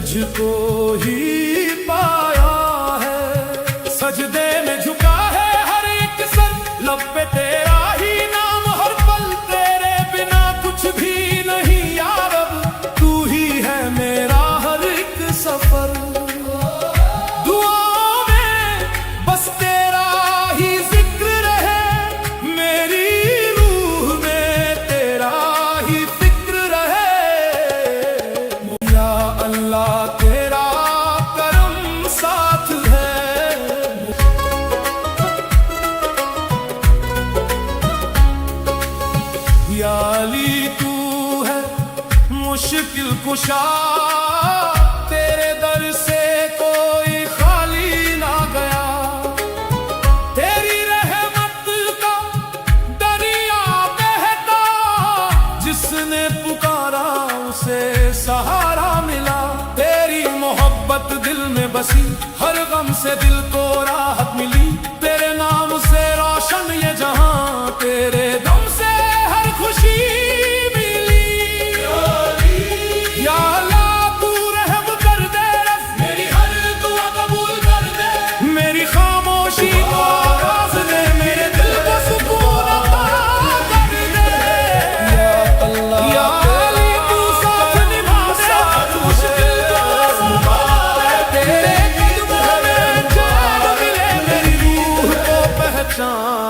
तुझको ही पाया है। सजदे में झुका है हर एक सर, लब पे तेरा ही नाम हर पल, तेरे बिना कुछ भी नहीं यार अब, तू ही है मेरा हर एक सफर। दुआओं में बस तेरा ही जिक्र रहे, मेरी रूह में तेरा ही फिक्र रहे। या अल्लाह तेरा करम साथ है। या अली तू है मुश्किल कुशा, तेरे दर से कोई खाली ना गया। तेरी रहमत का दरिया बहता, जिसने पुकारा उसे सहारा मिला। तेरी मोहब्बत दिल में बसी, हर गम से दिल को राहत मिली। तेरे नाम से रोशन ये जहां, तेरे दम से हर खुशी मिली। या अल्लाह तू रहम कर दे, मेरी हर दुआ कबूल कर दे, मेरी खामोशी को आवाज दे, मेरे दिल को सुकून अता कर दे। या अल्लाह या अली तू साथ निभा दे, हर मुश्किल को संभाल, तेरे कदमों में चैन मिले, मेरी रूह को पहचान।